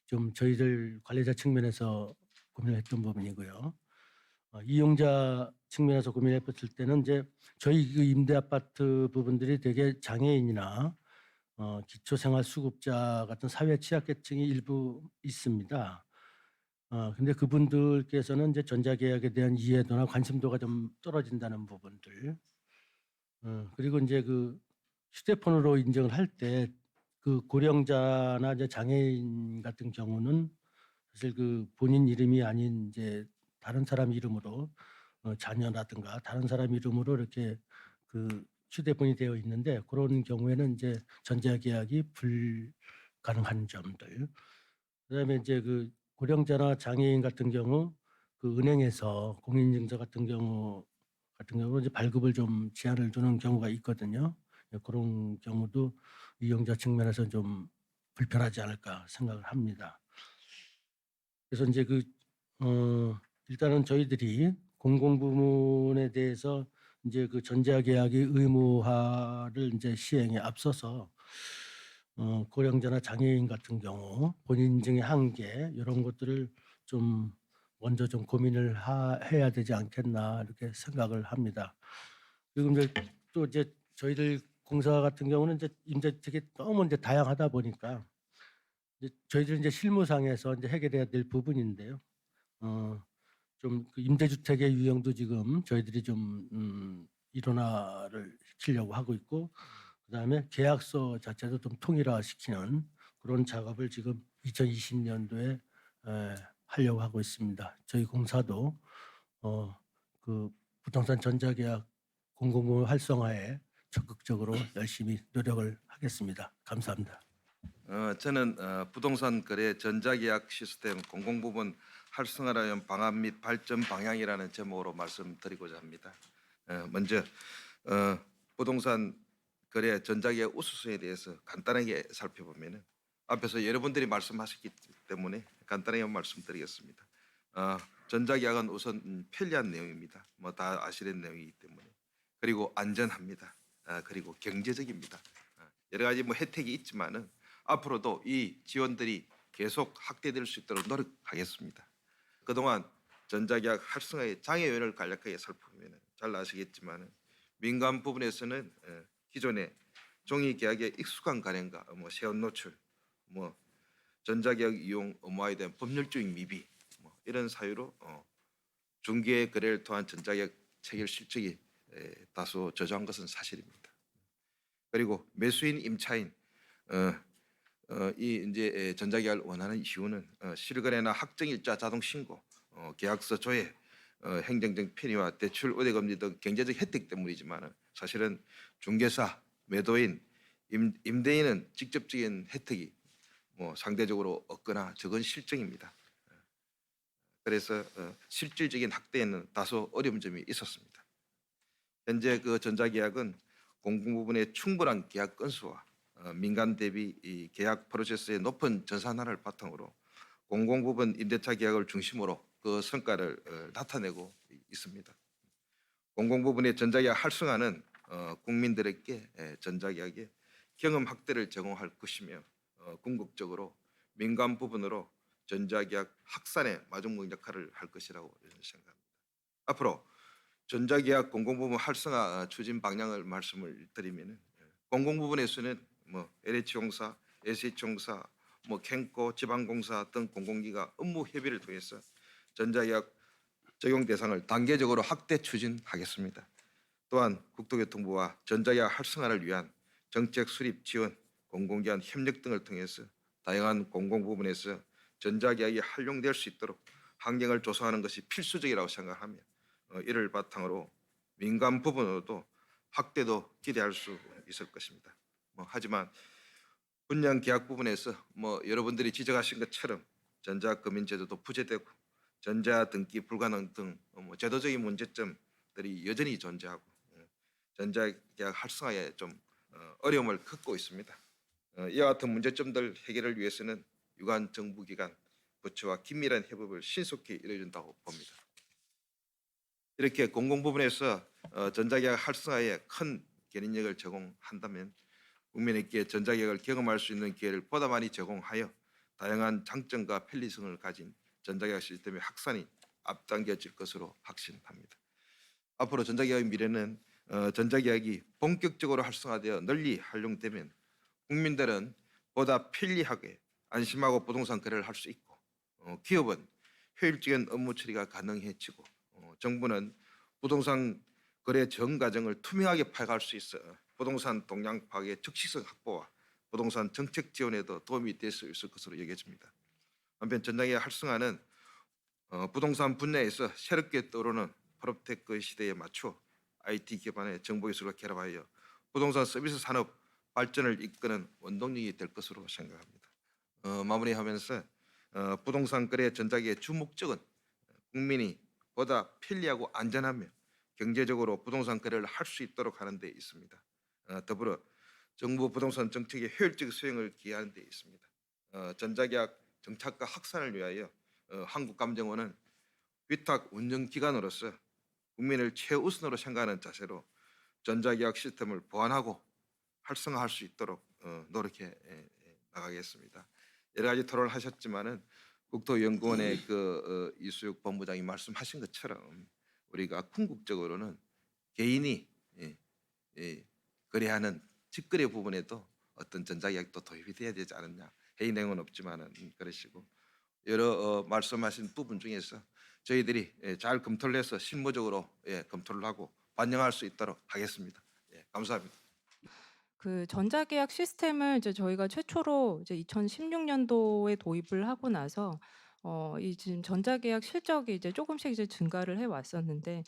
좀 저희들 관리자 측면에서 고민을 했던 부분이고요. 이용자 측면에서 고민해 봤을 때는 이제 저희 임대 아파트 부분들이 되게 장애인이나 기초생활수급자 같은 사회 취약계층이 일부 있습니다. 근데 그분들께서는 이제 전자계약에 대한 이해도나 관심도가 좀 떨어진다는 부분들. 그리고 이제 휴대폰으로 인증을 할 때 고령자나 이제 장애인 같은 경우는 사실 본인 이름이 아닌 이제 다른 사람 이름으로 자녀라든가 다른 사람 이름으로 이렇게 휴대폰이 되어 있는데 그런 경우에는 이제 전자계약이 불가능한 점들. 그다음에 이제 고령자나 장애인 같은 경우 은행에서 공인인증서 같은 경우 이제 발급을 좀 제한을 두는 경우가 있거든요. 그런 경우도 이용자 측면에서 좀 불편하지 않을까 생각을 합니다. 그래서 이제 일단은 저희들이 공공부문에 대해서 이제 전자계약의 의무화를 이제 시행에 앞서서 고령자나 장애인 같은 경우 본인 인증의 한계 이런 것들을 좀 먼저 좀 고민을 해야 되지 않겠나 이렇게 생각을 합니다. 그리고 이제 또 이제 저희들 공사 같은 경우는 이제 임대주택이 너무 이제 다양하다 보니까 이제 저희들 이제 실무상에서 이제 해결해야 될 부분인데요. 좀 임대주택의 유형도 지금 저희들이 좀 일원화를 시키려고 하고 있고, 그다음에 계약서 자체도 좀 통일화시키는 그런 작업을 지금 2020년도에 하려고 하고 있습니다. 저희 공사도 부동산 전자계약 공공부문 활성화에 적극적으로 열심히 노력을 하겠습니다. 감사합니다. 저는 부동산 거래 전자계약 시스템 공공부문 활성화를 위한 방안 및 발전 방향이라는 제목으로 말씀드리고자 합니다. 먼저 부동산 거래 전자계약 우수성에 대해서 간단하게 살펴보면은 앞에서 여러분들이 말씀하셨기 때문에 간단하게 말씀드리겠습니다. 전자계약은 우선 편리한 내용입니다. 뭐 다 아시는 내용이기 때문에. 그리고 안전합니다. 그리고 경제적입니다. 여러 가지 뭐 혜택이 있지만은 앞으로도 이 지원들이 계속 확대될 수 있도록 노력하겠습니다. 그동안 전자계약 활성화의 장애 요인을 간략하게 살펴보면 잘 아시겠지만 민간 부분에서는 기존의 종이 계약에 익숙한 관행과 뭐 세원 노출, 뭐 전자계약 이용 의무화에 대한 법률적인 미비, 뭐 이런 사유로 중개 거래를 통한 전자계약 체결 실적이 다소 저조한 것은 사실입니다. 그리고 매수인 임차인 이 이제 전자계약을 원하는 이유는 실거래나 확정일자 자동 신고, 계약서 조회, 행정적 편의와 대출 우대 금리 등 경제적 혜택 때문이지만 사실은 중개사, 매도인, 임대인은 직접적인 혜택이 뭐 상대적으로 없거나 적은 실정입니다. 그래서 실질적인 확대에는 다소 어려운 점이 있었습니다. 현재 전자계약은 공공부문의 충분한 계약 건수와 민간 대비 이 계약 프로세스의 높은 전산화를 바탕으로 공공부문 임대차 계약을 중심으로 그 성과를 나타내고 있습니다. 공공부문의 전자계약 활성화는 국민들에게 전자계약의 경험 확대를 제공할 것이며 궁극적으로 민간 부분으로 전자계약 확산의 마중물 역할을 할 것이라고 생각합니다. 앞으로 전자계약 공공부문 활성화 추진 방향을 말씀을 드리면 공공부문에서는 뭐 LH공사, SH공사, 뭐 캔코, 지방공사 등 공공기관 업무 협의를 통해서 전자계약 적용 대상을 단계적으로 확대 추진하겠습니다. 또한 국토교통부와 전자계약 활성화를 위한 정책 수립 지원 공공기관 협력 등을 통해서 다양한 공공 부분에서 전자계약이 활용될 수 있도록 환경을 조성하는 것이 필수적이라고 생각하며 이를 바탕으로 민간 부분으로도 확대도 기대할 수 있을 것입니다. 하지만 분양 계약 부분에서 여러분들이 지적하신 것처럼 전자금융제도도 부재되고 전자등기 불가능 등 제도적인 문제점들이 여전히 존재하고 전자계약 활성화에 좀 어려움을 겪고 있습니다. 이와 같은 문제점들 해결을 위해서는 유관 정부기관 부처와 긴밀한 협업을 신속히 이루어진다고 봅니다. 이렇게 공공부문에서 전자계약 활성화에 큰 견인력을 제공한다면 국민에게 전자계약을 경험할 수 있는 기회를 보다 많이 제공하여 다양한 장점과 편리성을 가진 전자계약 시스템의 확산이 앞당겨질 것으로 확신합니다. 앞으로 전자계약의 미래는 전자계약이 본격적으로 활성화되어 널리 활용되면 국민들은 보다 편리하게 안심하고 부동산 거래를 할 수 있고 기업은 효율적인 업무 처리가 가능해지고 정부는 부동산 거래 전 과정을 투명하게 파악할 수 있어 부동산 동향 파악의 적시성 확보와 부동산 정책 지원에도 도움이 될 수 있을 것으로 여겨집니다. 한편 전자계약 활성화는 부동산 분야에서 새롭게 떠오르는 프롭테크 시대에 맞춰 IT 기반의 정보기술과 결합하여 부동산 서비스 산업 발전을 이끄는 원동력이 될 것으로 생각합니다. 마무리하면서 부동산 거래 전자계의 주 목적은 국민이 보다 편리하고 안전하며 경제적으로 부동산 거래를 할 수 있도록 하는 데 있습니다. 더불어 정부 부동산 정책의 효율적 수행을 기하는 데 있습니다. 전자계약 정착과 확산을 위하여 한국감정원은 위탁 운영기관으로서 국민을 최우선으로 생각하는 자세로 전자계약 시스템을 보완하고 활성화할 수 있도록 노력해 나가겠습니다. 여러 가지 토론을 하셨지만은 국토연구원의 이수육 본부장이 말씀하신 것처럼 우리가 궁극적으로는 개인이 거래하는 직거래 부분에도 어떤 전자계약도 도입이 돼야 되지 않느냐. 회의 내용은 없지만은 그러시고 여러 말씀하신 부분 중에서 저희들이 잘 검토를 해서 실무적으로 검토를 하고 반영할 수 있도록 하겠습니다. 감사합니다. 그 전자계약 시스템을 이제 저희가 최초로 이제 2016년도에 도입을 하고 나서 이 지금 전자계약 실적이 이제 조금씩 이제 증가를 해 왔었는데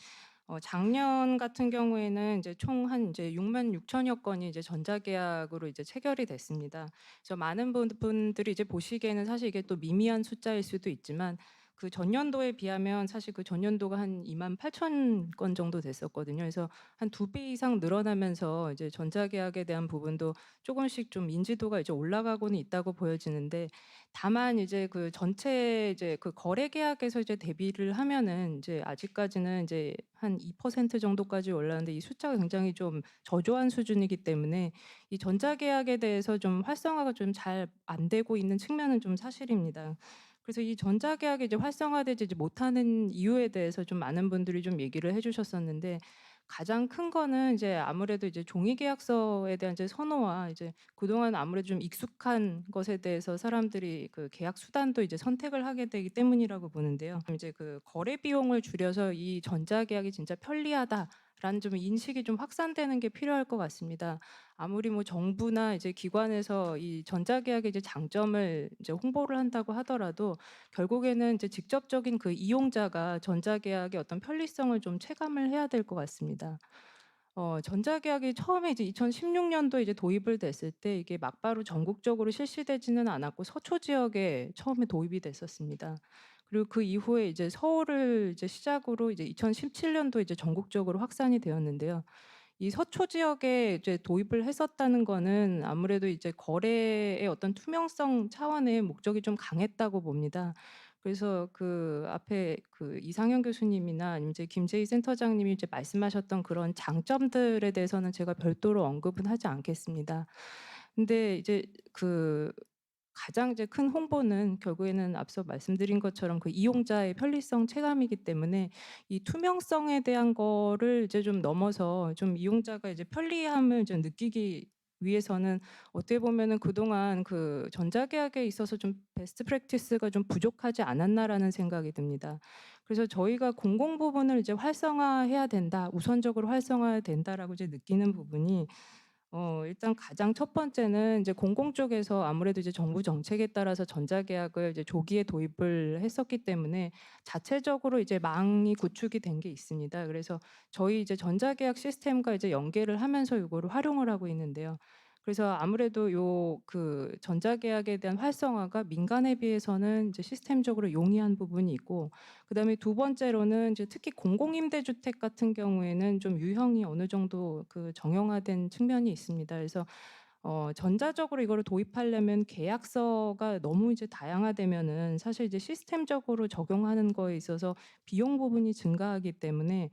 작년 같은 경우에는 이제 총 한 이제 6만 6천여 건이 이제 전자계약으로 이제 체결이 됐습니다. 그래서 많은 분들이 이제 보시기에는 사실 이게 또 미미한 숫자일 수도 있지만 그 전년도에 비하면 사실 그 전년도가 한 2만 8천 건 정도 됐었거든요. 그래서 한 2배 이상 늘어나면서 이제 전자계약에 대한 부분도 조금씩 좀 인지도가 이제 올라가고는 있다고 보여지는데 다만 이제 그 전체 이제 그 거래 계약에서 이제 대비를 하면은 이제 아직까지는 이제 한 2% 정도까지 올랐는데 이 숫자가 굉장히 좀 저조한 수준이기 때문에 이 전자계약에 대해서 좀 활성화가 좀 잘 안 되고 있는 측면은 좀 사실입니다. 그래서 이 전자계약이 이제 활성화되지 못하는 이유에 대해서 좀 많은 분들이 좀 얘기를 해주셨었는데 가장 큰 거는 이제 아무래도 이제 종이계약서에 대한 이제 선호와 이제 그동안 아무래도 좀 익숙한 것에 대해서 사람들이 그 계약 수단도 이제 선택을 하게 되기 때문이라고 보는데요. 이제 그 거래 비용을 줄여서 이 전자계약이 진짜 편리하다라는 좀 인식이 좀 확산되는 게 필요할 것 같습니다. 아무리 뭐 정부나 이제 기관에서 이 전자계약의 이제 장점을 이제 홍보를 한다고 하더라도 결국에는 이제 직접적인 그 이용자가 전자계약의 어떤 편리성을 좀 체감을 해야 될 것 같습니다. 전자계약이 처음에 이제 2016년도에 이제 도입을 됐을 때 이게 막바로 전국적으로 실시되지는 않았고 서초 지역에 처음에 도입이 됐었습니다. 그리고 그 이후에 이제 서울을 이제 시작으로 이제 2017년도 이제 전국적으로 확산이 되었는데요. 이 서초 지역에 이제 도입을 했었다는 거는 아무래도 이제 거래의 어떤 투명성 차원의 목적이 좀 강했다고 봅니다. 그래서 그 앞에 그 이상현 교수님이나 아니면 이제 김재희 센터장님이 이제 말씀하셨던 그런 장점들에 대해서는 제가 별도로 언급은 하지 않겠습니다. 근데 이제 그 가장 이제 큰 홍보는 결국에는 앞서 말씀드린 것처럼 그 이용자의 편리성 체감이기 때문에 이 투명성에 대한 거를 이제 좀 넘어서 좀 이용자가 이제 편리함을 좀 느끼기 위해서는 어떻게 보면은 그동안 그 전자계약에 있어서 좀 베스트 프랙티스가 좀 부족하지 않았나라는 생각이 듭니다. 그래서 저희가 공공 부분을 이제 활성화해야 된다, 우선적으로 활성화해야 된다라고 이제 느끼는 부분이 일단 가장 첫 번째는 이제 공공 쪽에서 아무래도 이제 정부 정책에 따라서 전자계약을 이제 조기에 도입을 했었기 때문에 자체적으로 이제 망이 구축이 된 게 있습니다. 그래서 저희 이제 전자계약 시스템과 이제 연계를 하면서 이거를 활용을 하고 있는데요. 그래서 아무래도 요 그 전자계약에 대한 활성화가 민간에 비해서는 이제 시스템적으로 용이한 부분이 있고, 그다음에 두 번째로는 이제 특히 공공임대주택 같은 경우에는 좀 유형이 어느 정도 그 정형화된 측면이 있습니다. 그래서 전자적으로 이거를 도입하려면 계약서가 너무 이제 다양화되면은 사실 이제 시스템적으로 적용하는 거에 있어서 비용 부분이 증가하기 때문에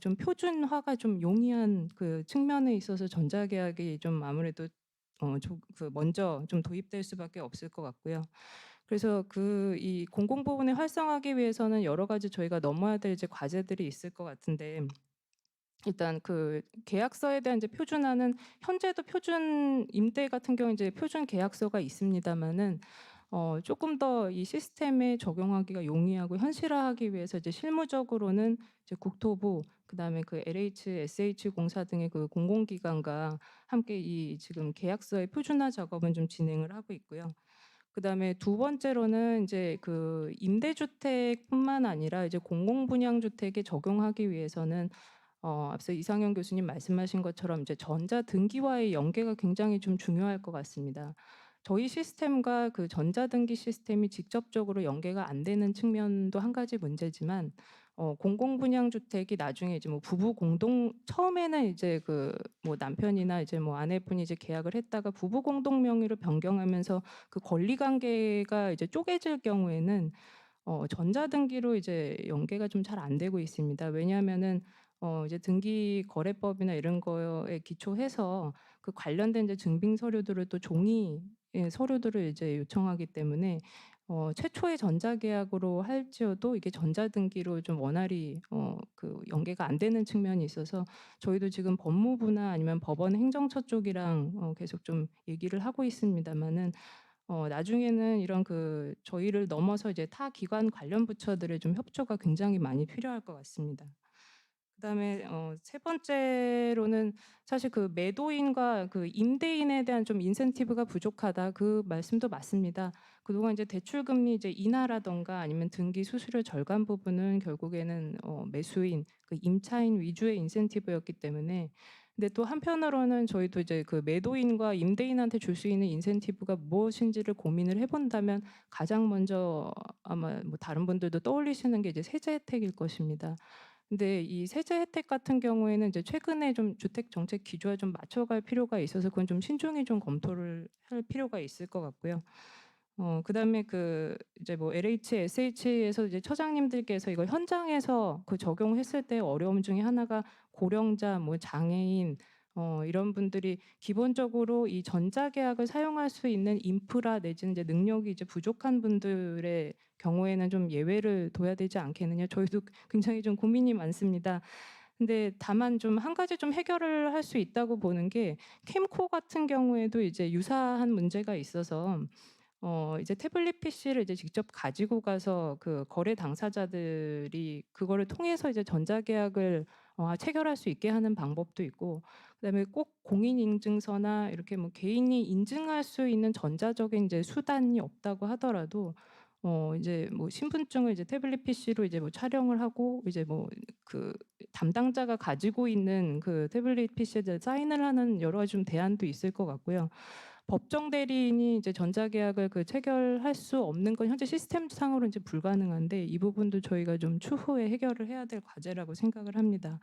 좀 표준화가 좀 용이한 그 측면에 있어서 전자계약이 좀 아무래도 먼저 좀 도입될 수밖에 없을 것 같고요. 그래서 이 공공 부분을 활성화하기 위해서는 여러 가지 저희가 넘어야 될 이제 과제들이 있을 것 같은데, 일단 그 계약서에 대한 이제 표준화는 현재도 표준 임대 같은 경우 이제 표준 계약서가 있습니다마는 조금 더 이 시스템에 적용하기가 용이하고 현실화하기 위해서 이제 실무적으로는 이제 국토부, 그다음에 그 LHSH 공사 등의 그 공공기관과 함께 이 지금 계약서의 표준화 작업은 좀 진행을 하고 있고요. 그다음에 두 번째로는 이제 그 임대주택뿐만 아니라 이제 공공분양주택에 적용하기 위해서는 앞서 이상현 교수님 말씀하신 것처럼 이제 전자등기와의 연계가 굉장히 좀 중요할 것 같습니다. 저희 시스템과 그 전자등기 시스템이 직접적으로 연계가 안 되는 측면도 한 가지 문제지만, 공공분양주택이 나중에 이제 뭐 부부 공동 처음에는 이제 그 뭐 남편이나 이제 뭐 아내분이 이제 계약을 했다가 부부 공동 명의로 변경하면서 그 권리 관계가 이제 쪼개질 경우에는 전자등기로 이제 연계가 좀 잘 안 되고 있습니다. 왜냐하면은 이제 등기거래법이나 이런 거에 기초해서 그 관련된 이제 증빙 서류들을 또 종이 서류들을 이제 요청하기 때문에 최초의 전자계약으로 할지어도 이게 전자등기로 좀 원활히 그 연계가 안 되는 측면이 있어서 저희도 지금 법무부나 아니면 법원 행정처 쪽이랑 계속 좀 얘기를 하고 있습니다마는 나중에는 이런 그 저희를 넘어서 이제 타 기관 관련 부처들의 좀 협조가 굉장히 많이 필요할 것 같습니다. 그다음에 세 번째로는 사실 그 매도인과 그 임대인에 대한 좀 인센티브가 부족하다, 그 말씀도 맞습니다. 그동안 이제 대출 금리 이제 인하라던가 아니면 등기 수수료 절감 부분은 결국에는 매수인, 그 임차인 위주의 인센티브였기 때문에, 근데 또 한편으로는 저희도 이제 그 매도인과 임대인한테 줄 수 있는 인센티브가 무엇인지를 고민을 해본다면 가장 먼저 아마 뭐 다른 분들도 떠올리시는 게 이제 세제 혜택일 것입니다. 근데 이 세제 혜택 같은 경우에는 이제 최근에 좀 주택 정책 기조에 좀 맞춰갈 필요가 있어서 그건 좀 신중히 좀 검토를 할 필요가 있을 것 같고요. 그다음에 그 이제 뭐 LHSH에서 이제 처장님들께서 이거 현장에서 그 적용했을 때 어려움 중에 하나가 고령자, 뭐 장애인 이런 분들이 기본적으로 이 전자계약을 사용할 수 있는 인프라 내지는 이제 능력이 이제 부족한 분들의 경우에는 좀 예외를 둬야 되지 않겠느냐. 저희도 굉장히 좀 고민이 많습니다. 근데 다만 좀 한 가지 좀 해결을 할 수 있다고 보는 게, 캠코 같은 경우에도 이제 유사한 문제가 있어서 이제 태블릿 PC를 이제 직접 가지고 가서 그 거래 당사자들이 그거를 통해서 이제 전자계약을 체결할 수 있게 하는 방법도 있고, 그다음에 꼭 공인인증서나 이렇게 뭐 개인이 인증할 수 있는 전자적인 이제 수단이 없다고 하더라도 이제 뭐 신분증을 이제 태블릿 PC로 이제 뭐 촬영을 하고 이제 뭐 그 담당자가 가지고 있는 그 태블릿 PC에 사인을 하는 여러 가지 좀 대안도 있을 것 같고요. 법정 대리인이 이제 전자계약을 그 체결할 수 없는 건 현재 시스템상으로 이제 불가능한데, 이 부분도 저희가 좀 추후에 해결을 해야 될 과제라고 생각을 합니다.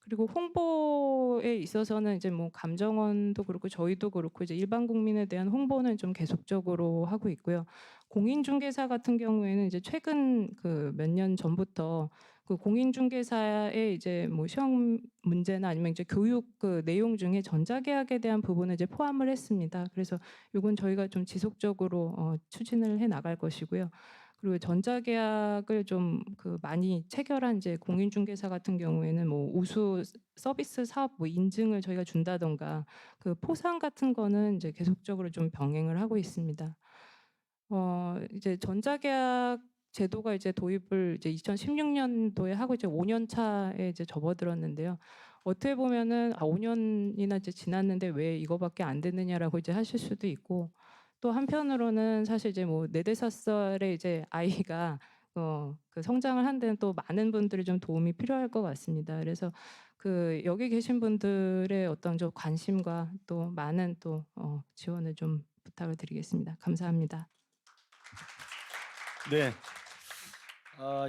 그리고 홍보에 있어서는 이제 뭐 감정원도 그렇고 저희도 그렇고 이제 일반 국민에 대한 홍보는 좀 계속적으로 하고 있고요. 공인중개사 같은 경우에는 이제 최근 그 몇 년 전부터 그 공인중개사의 이제 뭐 시험 문제나 아니면 이제 교육 그 내용 중에 전자계약에 대한 부분을 이제 포함을 했습니다. 그래서 이건 저희가 좀 지속적으로 추진을 해 나갈 것이고요. 그리고 전자계약을 좀 그 많이 체결한 이제 공인중개사 같은 경우에는 뭐 우수 서비스 사업 뭐 인증을 저희가 준다던가 그 포상 같은 거는 이제 계속적으로 좀 병행을 하고 있습니다. 이제 전자계약 제도가 이제 도입을 이제 2016년도에 하고 이제 5년 차에 이제 접어들었는데요. 어떻게 보면은 5년이나 이제 지났는데 왜 이거밖에 안 됐느냐라고 이제 하실 수도 있고, 또 한편으로는 사실 이제 뭐 4, 5살의 이제 아이가 그 성장을 하는 데는 또 많은 분들이 좀 도움이 필요할 것 같습니다. 그래서 그 여기 계신 분들의 어떤 좀 관심과 또 많은 또 지원을 좀 부탁을 드리겠습니다. 감사합니다. 네.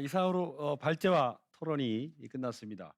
이상으로 발제와 토론이 끝났습니다.